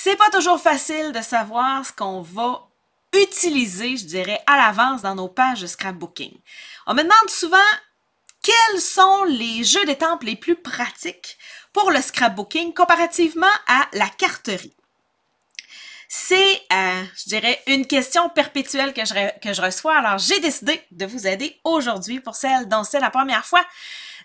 C'est pas toujours facile de savoir ce qu'on va utiliser, je dirais, à l'avance dans nos pages de scrapbooking. On me demande souvent quels sont les jeux d'étampes les plus pratiques pour le scrapbooking comparativement à la carterie. C'est, je dirais, une question perpétuelle que je reçois. Alors, j'ai décidé de vous aider aujourd'hui pour celle dont c'est la première fois.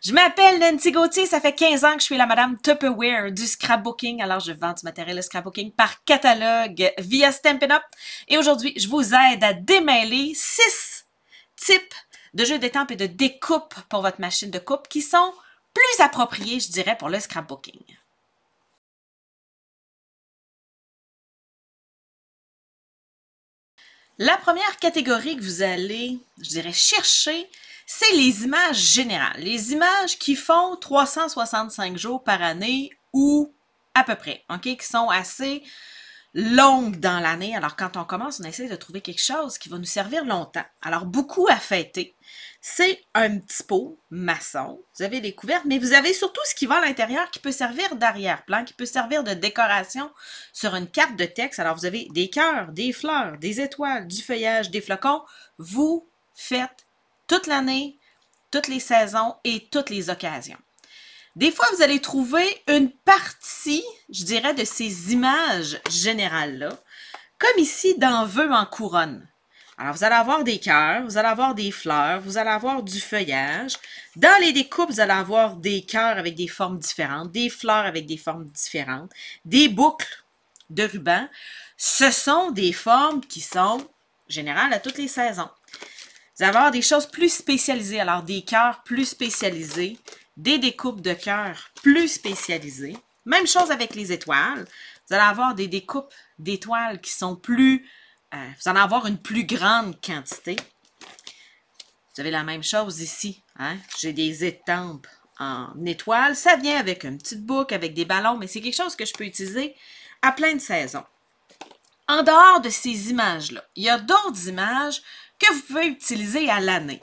Je m'appelle Nancy Gauthier, ça fait 15 ans que je suis la madame Tupperware du scrapbooking. Alors, je vends du matériel de scrapbooking par catalogue via Stampin' Up. Et aujourd'hui, je vous aide à démêler 6 types de jeux d'étampes et de découpe pour votre machine de coupe qui sont plus appropriés, je dirais, pour le scrapbooking. La première catégorie que vous allez, je dirais, chercher, c'est les images générales. Les images qui font 365 jours par année ou à peu près, OK, qui sont assez longues dans l'année. Alors, quand on commence, on essaie de trouver quelque chose qui va nous servir longtemps. Alors, beaucoup à fêter. C'est un petit pot maçon. Vous avez des couvertes, mais vous avez surtout ce qui va à l'intérieur qui peut servir d'arrière-plan, qui peut servir de décoration sur une carte de texte. Alors, vous avez des cœurs, des fleurs, des étoiles, du feuillage, des flocons. Vous faites toute l'année, toutes les saisons et toutes les occasions. Des fois, vous allez trouver une partie, je dirais, de ces images générales-là, comme ici dans Vœux en couronne. Alors, vous allez avoir des cœurs, vous allez avoir des fleurs, vous allez avoir du feuillage. Dans les découpes, vous allez avoir des cœurs avec des formes différentes, des fleurs avec des formes différentes, des boucles de ruban. Ce sont des formes qui sont générales à toutes les saisons. Vous allez avoir des choses plus spécialisées, alors des cœurs plus spécialisés, des découpes de cœurs plus spécialisées. Même chose avec les étoiles. Vous allez avoir des découpes d'étoiles qui sont plus... vous allez avoir une plus grande quantité. Vous avez la même chose ici. Hein? J'ai des étampes en étoiles. Ça vient avec une petite boucle, avec des ballons, mais c'est quelque chose que je peux utiliser à plein de saisons. En dehors de ces images-là, il y a d'autres images que vous pouvez utiliser à l'année.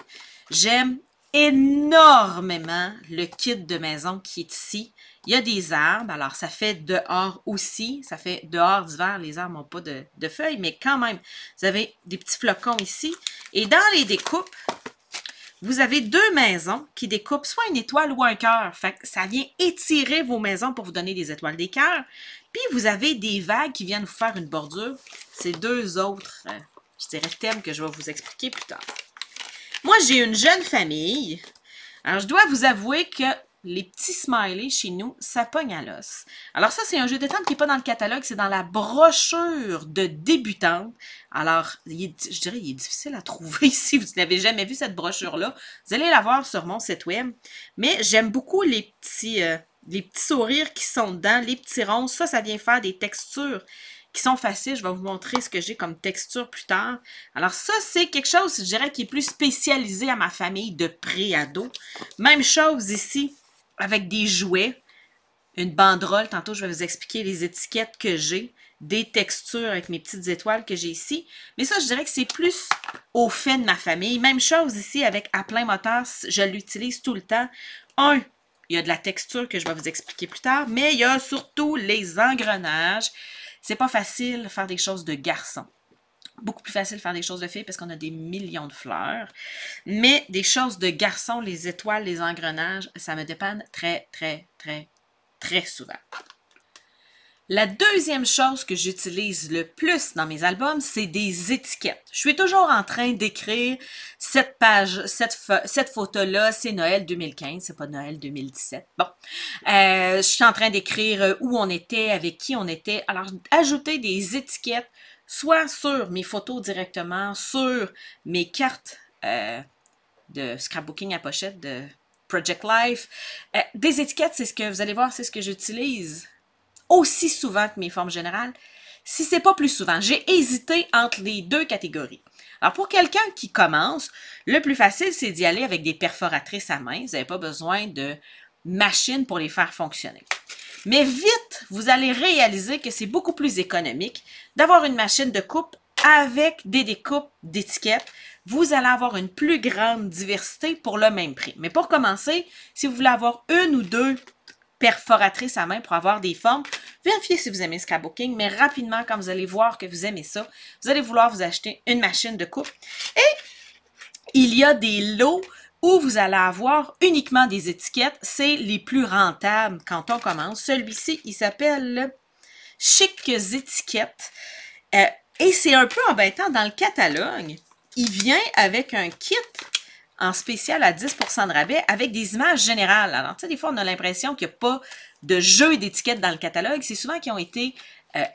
J'aime énormément le kit de maison qui est ici. Il y a des arbres, alors ça fait dehors aussi, ça fait dehors d'hiver, les arbres n'ont pas de feuilles, mais quand même, vous avez des petits flocons ici. Et dans les découpes, vous avez 2 maisons qui découpent soit une étoile ou un cœur. Fait que ça vient étirer vos maisons pour vous donner des étoiles, des cœurs. Puis vous avez des vagues qui viennent vous faire une bordure. C'est 2 autres, je dirais, thèmes que je vais vous expliquer plus tard. Moi, j'ai une jeune famille. Alors, je dois vous avouer que les petits smileys chez nous, ça pogne à l'os. Alors ça, c'est un jeu d'étampes qui n'est pas dans le catalogue, c'est dans la brochure de débutante. Alors, je dirais, il est difficile à trouver si vous n'avez jamais vu cette brochure-là. Vous allez la voir sur mon site web. Mais j'aime beaucoup les petits sourires qui sont dedans, les petits ronds. Ça vient faire des textures qui sont faciles. Je vais vous montrer ce que j'ai comme texture plus tard. Alors ça, c'est quelque chose, je dirais, qui est plus spécialisé à ma famille de pré-ado. Même chose ici, avec des jouets, une banderole. Tantôt, je vais vous expliquer les étiquettes que j'ai, des textures avec mes petites étoiles que j'ai ici. Mais ça, je dirais que c'est plus au fait de ma famille. Même chose ici avec à plein moteur, je l'utilise tout le temps. Il y a de la texture que je vais vous expliquer plus tard, mais il y a surtout les engrenages. C'est pas facile de faire des choses de garçon. Beaucoup plus facile de faire des choses de filles parce qu'on a des millions de fleurs. Mais des choses de garçon, les étoiles, les engrenages, ça me dépanne très, très, très, très souvent. La deuxième chose que j'utilise le plus dans mes albums, c'est des étiquettes. Je suis toujours en train d'écrire cette page, cette photo-là, c'est Noël 2015, c'est pas Noël 2017. Bon, je suis en train d'écrire où on était, avec qui on était. Alors, ajouter des étiquettes, soit sur mes photos directement, sur mes cartes de scrapbooking à pochette de Project Life. Des étiquettes, c'est ce que vous allez voir, c'est ce que j'utilise aussi souvent que mes formes générales, si ce n'est pas plus souvent. J'ai hésité entre les 2 catégories. Alors, pour quelqu'un qui commence, le plus facile, c'est d'y aller avec des perforatrices à main. Vous n'avez pas besoin de machine pour les faire fonctionner. Mais vite, vous allez réaliser que c'est beaucoup plus économique d'avoir une machine de coupe avec des découpes d'étiquettes. Vous allez avoir une plus grande diversité pour le même prix. Mais pour commencer, si vous voulez avoir une ou 2 perforatrice à main pour avoir des formes. Vérifiez si vous aimez le scrapbooking, mais rapidement, quand vous allez voir que vous aimez ça, vous allez vouloir vous acheter une machine de coupe. Et il y a des lots où vous allez avoir uniquement des étiquettes. C'est les plus rentables quand on commence. Celui-ci, il s'appelle Chic étiquettes. Et c'est un peu embêtant dans le catalogue. Il vient avec un kit en spécial à 10% de rabais avec des images générales. Alors, tu sais, des fois, on a l'impression qu'il n'y a pas de jeux d'étiquettes dans le catalogue. C'est souvent qui ont été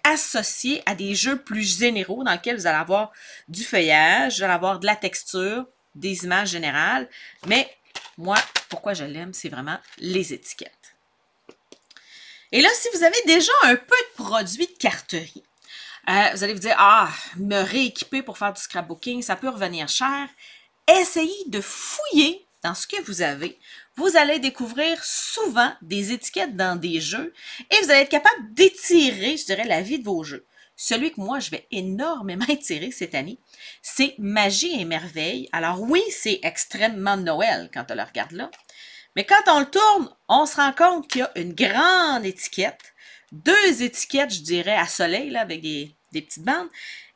associés à des jeux plus généraux dans lesquels vous allez avoir du feuillage, vous allez avoir de la texture, des images générales. Mais moi, pourquoi je l'aime, c'est vraiment les étiquettes. Et là, si vous avez déjà un peu de produits de carterie, vous allez vous dire, ah, me rééquiper pour faire du scrapbooking, ça peut revenir cher. Essayez de fouiller dans ce que vous avez. Vous allez découvrir souvent des étiquettes dans des jeux et vous allez être capable d'étirer, je dirais, la vie de vos jeux. Celui que moi, je vais énormément étirer cette année, c'est Magie et Merveille. Alors oui, c'est extrêmement Noël quand on le regarde là. Mais quand on le tourne, on se rend compte qu'il y a une grande étiquette, 2 étiquettes, je dirais, à soleil, là, avec des petites bandes,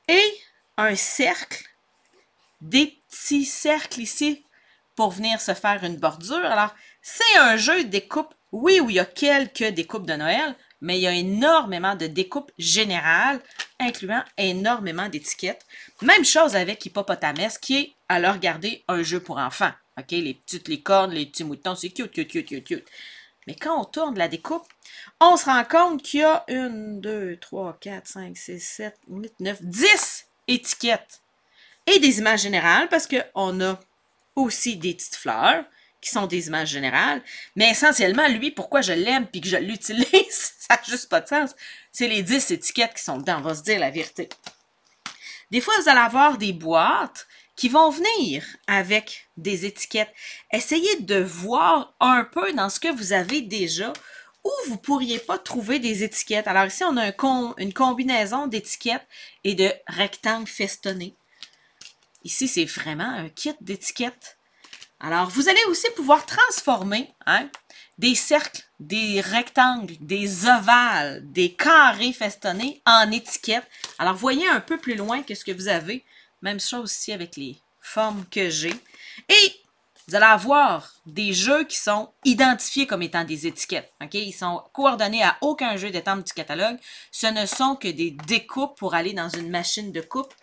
et un cercle, des petits cercles ici pour venir se faire une bordure. Alors, c'est un jeu de découpe, oui, où il y a quelques découpes de Noël, mais il y a énormément de découpes générales, incluant énormément d'étiquettes. Même chose avec Hippopotamus, qui est, à le regarder, un jeu pour enfants. OK, les petites licornes, les petits moutons, c'est cute, cute, cute, cute, cute. Mais quand on tourne la découpe, on se rend compte qu'il y a 1, 2, 3, 4, 5, 6, 7, 8, 9, 10 étiquettes. Et des images générales, parce qu'on a aussi des petites fleurs, qui sont des images générales. Mais essentiellement, lui, pourquoi je l'aime et que je l'utilise, ça n'a juste pas de sens. C'est les 10 étiquettes qui sont dedans, on va se dire la vérité. Des fois, vous allez avoir des boîtes qui vont venir avec des étiquettes. Essayez de voir un peu dans ce que vous avez déjà où vous ne pourriez pas trouver des étiquettes. Alors ici, on a une combinaison d'étiquettes et de rectangles festonnés. Ici, c'est vraiment un kit d'étiquettes. Alors, vous allez aussi pouvoir transformer des cercles, des rectangles, des ovales, des carrés festonnés en étiquettes. Alors, voyez un peu plus loin que ce que vous avez. Même chose ici avec les formes que j'ai. Et vous allez avoir des jeux qui sont identifiés comme étant des étiquettes. Ils sont coordonnés à aucun jeu d'étampes du catalogue. Ce ne sont que des découpes pour aller dans une machine de coupe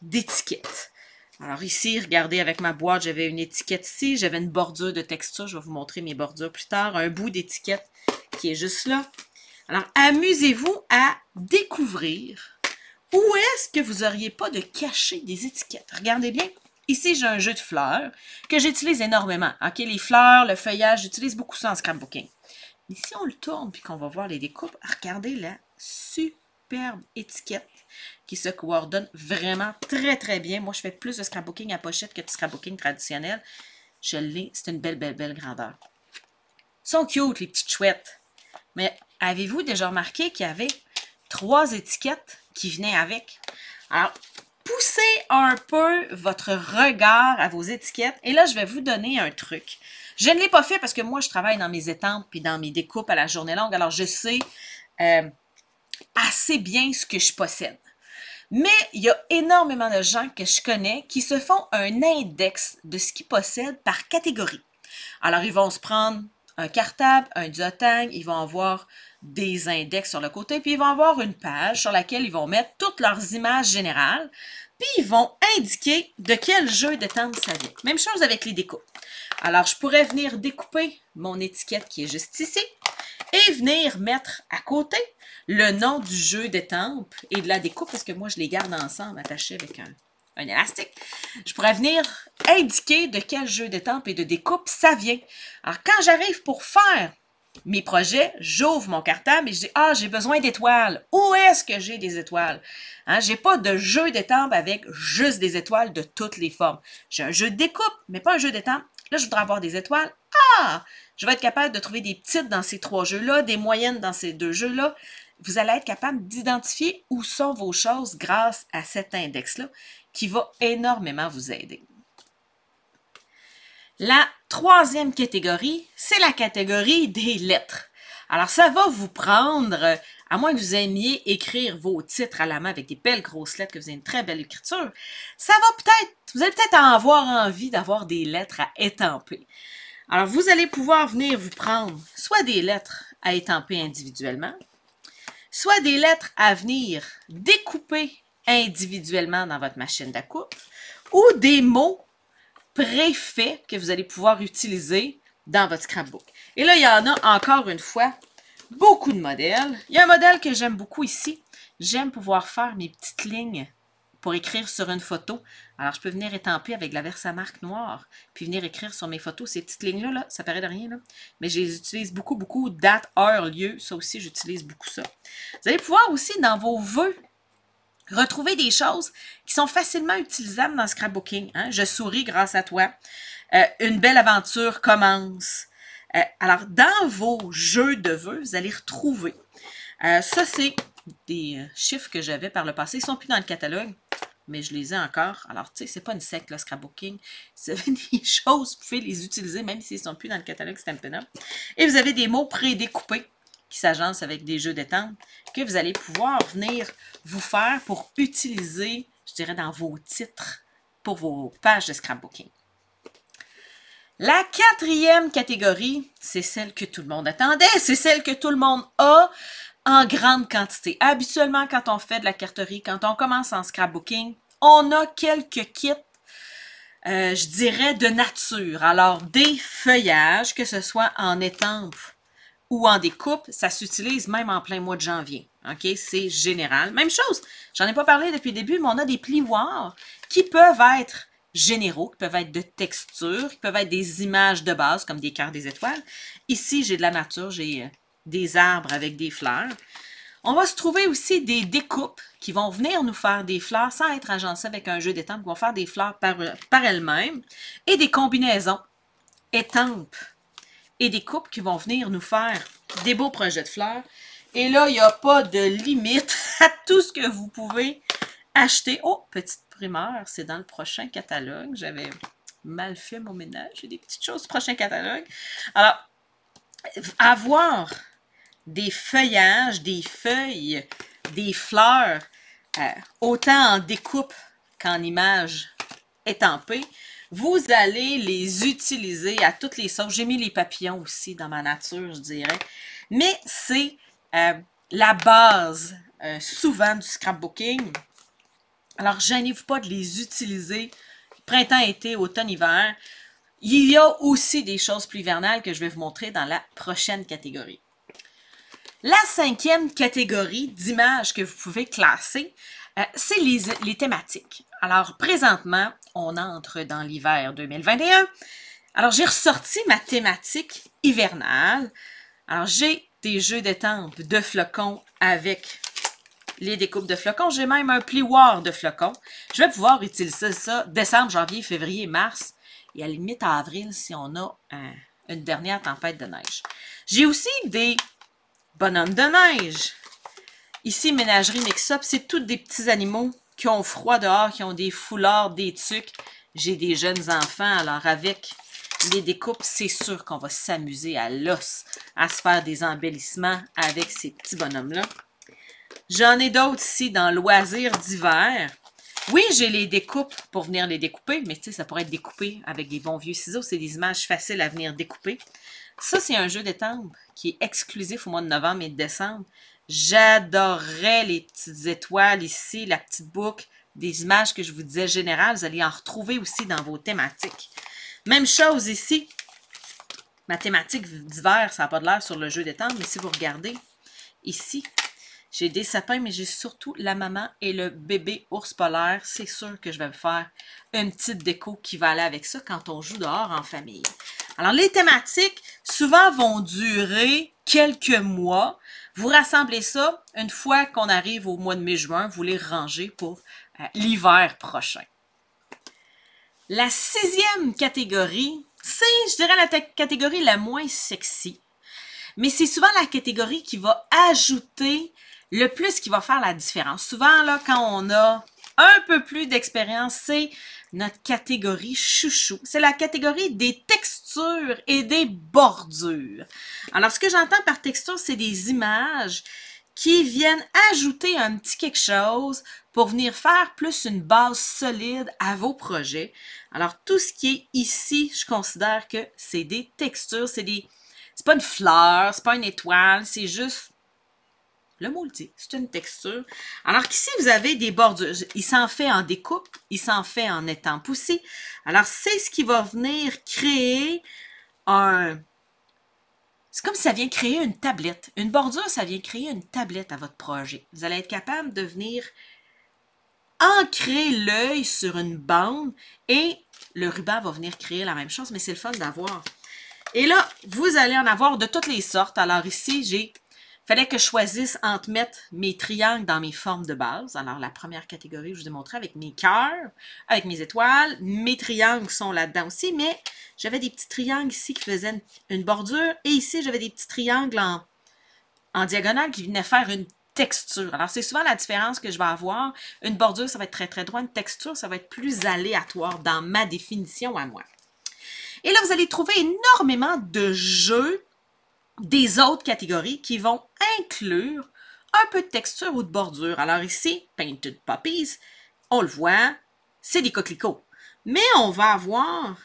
d'étiquettes. Alors ici, regardez, avec ma boîte, j'avais une étiquette ici, j'avais une bordure de texture, je vais vous montrer mes bordures plus tard, un bout d'étiquette qui est juste là. Alors, amusez-vous à découvrir où est-ce que vous n'auriez pas de cacher des étiquettes. Regardez bien, ici, j'ai un jeu de fleurs que j'utilise énormément. Les fleurs, le feuillage, j'utilise beaucoup ça en scrapbooking. Mais si on le tourne et qu'on va voir les découpes, regardez la superbe étiquette qui se coordonne vraiment très, très bien. Moi, je fais plus de scrapbooking à pochette que de scrapbooking traditionnel. Je l'ai, c'est une belle, belle, belle grandeur. Ils sont cute, les petites chouettes. Mais avez-vous déjà remarqué qu'il y avait 3 étiquettes qui venaient avec? Alors, poussez un peu votre regard à vos étiquettes. Et là, je vais vous donner un truc. Je ne l'ai pas fait parce que moi, je travaille dans mes étampes et dans mes découpes à la journée longue. Alors, je sais assez bien ce que je possède. Mais il y a énormément de gens que je connais qui se font un index de ce qu'ils possèdent par catégorie. Alors, ils vont se prendre un cartable, un duotang, ils vont avoir des index sur le côté, puis ils vont avoir une page sur laquelle ils vont mettre toutes leurs images générales, puis ils vont indiquer de quel jeu d'étampes ça vient. Même chose avec les découpes. Alors, je pourrais venir découper mon étiquette qui est juste ici et venir mettre à côté le nom du jeu d'étampes et de la découpe, parce que moi, je les garde ensemble, attachés avec un élastique. Je pourrais venir indiquer de quel jeu d'étampes et de découpe ça vient. Alors, quand j'arrive pour faire mes projets, j'ouvre mon cartable et je dis « Ah, j'ai besoin d'étoiles. Où est-ce que j'ai des étoiles? » Je n'ai pas de jeu d'étampes avec juste des étoiles de toutes les formes. J'ai un jeu de découpe, mais pas un jeu d'étampes. Là, je voudrais avoir des étoiles. Ah! Je vais être capable de trouver des petites dans ces 3 jeux-là, des moyennes dans ces 2 jeux-là. Vous allez être capable d'identifier où sont vos choses grâce à cet index-là qui va énormément vous aider. La 3e catégorie, c'est la catégorie des lettres. Alors, ça va vous prendre, à moins que vous aimiez écrire vos titres à la main avec des belles grosses lettres, que vous avez une très belle écriture, ça va peut-être, vous allez peut-être avoir envie d'avoir des lettres à étamper. Alors, vous allez pouvoir venir vous prendre soit des lettres à étamper individuellement, soit des lettres à venir découper individuellement dans votre machine à coudre, ou des mots préfaits que vous allez pouvoir utiliser dans votre scrapbook. Et là, il y en a encore une fois beaucoup de modèles. Il y a un modèle que j'aime beaucoup ici. J'aime pouvoir faire mes petites lignes pour écrire sur une photo. Alors, je peux venir étamper avec la Versamark noire, puis venir écrire sur mes photos. Ces petites lignes-là, là, ça paraît de rien, là, mais je les utilise beaucoup. Date, heure, lieu, ça aussi, j'utilise beaucoup ça. Vous allez pouvoir aussi, dans vos vœux, retrouver des choses qui sont facilement utilisables dans le scrapbooking. Hein? Je souris grâce à toi. Une belle aventure commence. Alors, dans vos jeux de vœux, vous allez retrouver. Ça, c'est des chiffres que j'avais par le passé. Ils ne sont plus dans le catalogue, mais je les ai encore. Alors, tu sais, c'est pas une secte, le scrapbooking. Vous avez des choses, vous pouvez les utiliser, même s'ils ne sont plus dans le catalogue Stampin' Up. Et vous avez des mots prédécoupés qui s'agencent avec des jeux d'étampe que vous allez pouvoir venir vous faire pour utiliser, je dirais, dans vos titres pour vos pages de scrapbooking. La quatrième catégorie, c'est celle que tout le monde attendait, c'est celle que tout le monde a en grande quantité. Habituellement, quand on fait de la carterie, quand on commence en scrapbooking, on a quelques kits, je dirais, de nature. Alors, des feuillages, que ce soit en étampe ou en découpe, ça s'utilise même en plein mois de janvier. OK? C'est général. Même chose, j'en ai pas parlé depuis le début, mais on a des plioirs qui peuvent être généraux, qui peuvent être de texture, qui peuvent être des images de base, comme des cœurs, des étoiles. Ici, j'ai de la nature, j'ai des arbres avec des fleurs. On va se trouver aussi des découpes qui vont venir nous faire des fleurs sans être agencées avec un jeu d'étampes, qui vont faire des fleurs par elles-mêmes, et des combinaisons étampes et des coupes qui vont venir nous faire des beaux projets de fleurs. Et là, il n'y a pas de limite à tout ce que vous pouvez acheter. Oh, petite primeur, c'est dans le prochain catalogue. J'avais mal fait mon ménage. J'ai des petites choses du prochain catalogue. Alors, avoir des feuillages, des feuilles, des fleurs, autant en découpe qu'en images étampées, vous allez les utiliser à toutes les sauces. J'ai mis les papillons aussi dans ma nature, je dirais. Mais c'est la base, souvent, du scrapbooking. Alors, gênez-vous pas de les utiliser printemps, été, automne, hiver. Il y a aussi des choses plus hivernales que je vais vous montrer dans la prochaine catégorie. La cinquième catégorie d'images que vous pouvez classer, c'est les thématiques. Alors, présentement, on entre dans l'hiver 2021. Alors, j'ai ressorti ma thématique hivernale. Alors, j'ai des jeux d'étampes de flocons avec les découpes de flocons. J'ai même un plioir de flocons. Je vais pouvoir utiliser ça décembre, janvier, février, mars et à la limite à avril si on a une dernière tempête de neige. J'ai aussi des bonhommes de neige. Ici, ménagerie mix-up, c'est tous des petits animaux qui ont froid dehors, qui ont des foulards, des tuques. J'ai des jeunes enfants, alors avec les découpes, c'est sûr qu'on va s'amuser à l'os, à se faire des embellissements avec ces petits bonhommes-là. J'en ai d'autres ici dans loisirs d'hiver. Oui, j'ai les découpes pour venir les découper, mais tu sais, ça pourrait être découpé avec des bons vieux ciseaux. C'est des images faciles à venir découper. Ça, c'est un jeu d'étampes qui est exclusif au mois de novembre et de décembre. J'adorerais les petites étoiles ici, la petite boucle, des images que je vous disais générales. Vous allez en retrouver aussi dans vos thématiques. Même chose ici. Ma thématique d'hiver, ça n'a pas de l'air sur le jeu d'étampes, mais si vous regardez ici, j'ai des sapins, mais j'ai surtout la maman et le bébé ours polaire. C'est sûr que je vais me faire une petite déco qui va aller avec ça quand on joue dehors en famille. Alors, les thématiques, souvent, vont durer quelques mois. Vous rassemblez ça une fois qu'on arrive au mois de mai-juin. Vous les rangez pour l'hiver prochain. La sixième catégorie, c'est, je dirais, la catégorie la moins sexy. Mais c'est souvent la catégorie qui va ajouter le plus qui va faire la différence. Souvent, là, quand on a un peu plus d'expérience, c'est notre catégorie chouchou. C'est la catégorie des textures et des bordures. Alors, ce que j'entends par texture, c'est des images qui viennent ajouter un petit quelque chose pour venir faire plus une base solide à vos projets. Alors, tout ce qui est ici, je considère que c'est des textures, c'est pas une fleur, c'est pas une étoile, c'est juste le mot le dit, c'est une texture. Alors qu'ici, vous avez des bordures. Il s'en fait en découpe, il s'en fait en étampe aussi. Alors, c'est ce qui va venir créer un... C'est comme si ça vient créer une tablette. Une bordure, ça vient créer une tablette à votre projet. Vous allez être capable de venir ancrer l'œil sur une bande et le ruban va venir créer la même chose, mais c'est le fun d'avoir. Et là, vous allez en avoir de toutes les sortes. Alors ici, fallait que je choisisse entre mettre mes triangles dans mes formes de base. Alors, la première catégorie, je vous ai montré avec mes cœurs, avec mes étoiles. Mes triangles sont là-dedans aussi, mais j'avais des petits triangles ici qui faisaient une bordure. Et ici, j'avais des petits triangles en diagonale qui venaient faire une texture. Alors, c'est souvent la différence que je vais avoir. Une bordure, ça va être très, très droit. Une texture, ça va être plus aléatoire dans ma définition à moi. Et là, vous allez trouver énormément de jeux des autres catégories qui vont inclure un peu de texture ou de bordure. Alors ici, Painted Puppies, on le voit, c'est des coquelicots. Mais on va avoir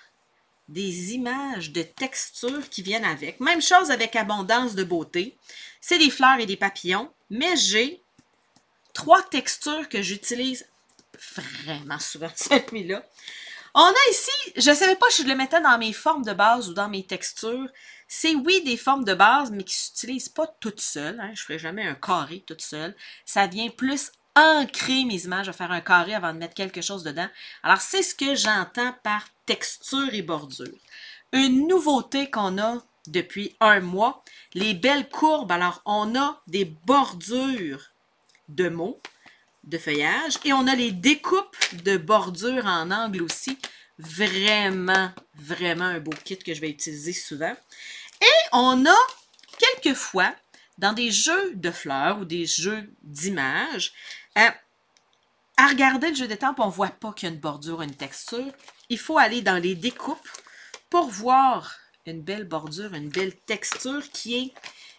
des images de texture qui viennent avec. Même chose avec Abondance de beauté. C'est des fleurs et des papillons, mais j'ai 3 textures que j'utilise vraiment souvent, celui-là. On a ici, je ne savais pas si je le mettais dans mes formes de base ou dans mes textures. C'est oui des formes de base, mais qui ne s'utilisent pas toutes seules. Hein. Je ne ferai jamais un carré toute seule. Ça vient plus ancrer mes images à faire un carré avant de mettre quelque chose dedans. Alors, c'est ce que j'entends par texture et bordure. Une nouveauté qu'on a depuis un mois, les belles courbes. Alors, on a des bordures de mots, de feuillage, et on a les découpes de bordure en angle aussi. Vraiment, vraiment un beau kit que je vais utiliser souvent. Et on a quelquefois, dans des jeux de fleurs ou des jeux d'images, à regarder le jeu d'étampes, on ne voit pas qu'il y a une bordure, une texture. Il faut aller dans les découpes pour voir une belle bordure, une belle texture qui est,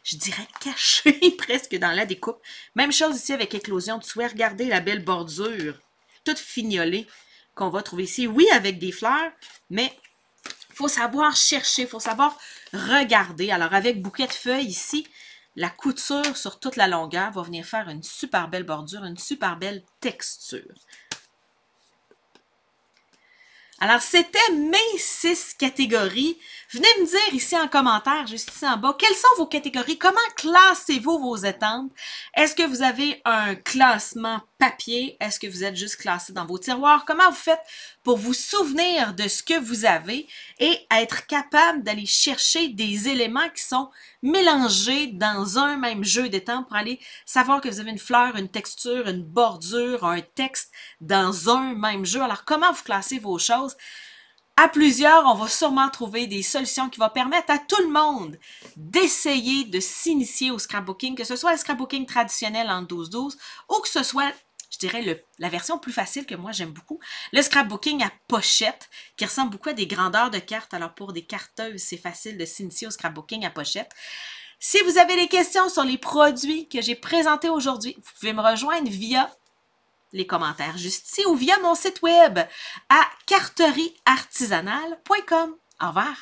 je dirais, cachée presque dans la découpe. Même chose ici avec Éclosion de souhait. Regardez la belle bordure, toute fignolée qu'on va trouver ici. Oui, avec des fleurs, mais il faut savoir chercher, il faut savoir regarder. Alors, avec bouquet de feuilles ici, la couture sur toute la longueur va venir faire une super belle bordure, une super belle texture. Alors, c'était mes 6 catégories. Venez me dire ici en commentaire, juste ici en bas, quelles sont vos catégories? Comment classez-vous vos étampes? Est-ce que vous avez un classement papier? Est-ce que vous êtes juste classé dans vos tiroirs? Comment vous faites pour vous souvenir de ce que vous avez et être capable d'aller chercher des éléments qui sont mélangés dans un même jeu d'étampes pour aller savoir que vous avez une fleur, une texture, une bordure, un texte dans un même jeu? Alors, comment vous classez vos choses? À plusieurs, on va sûrement trouver des solutions qui vont permettre à tout le monde d'essayer de s'initier au scrapbooking, que ce soit le scrapbooking traditionnel en 12-12 ou que ce soit, je dirais, la version plus facile que moi j'aime beaucoup, le scrapbooking à pochette, qui ressemble beaucoup à des grandeurs de cartes. Alors pour des carteuses, c'est facile de s'initier au scrapbooking à pochette. Si vous avez des questions sur les produits que j'ai présentés aujourd'hui, vous pouvez me rejoindre via les commentaires juste ici ou via mon site web à carterieartisanale.com. Au revoir!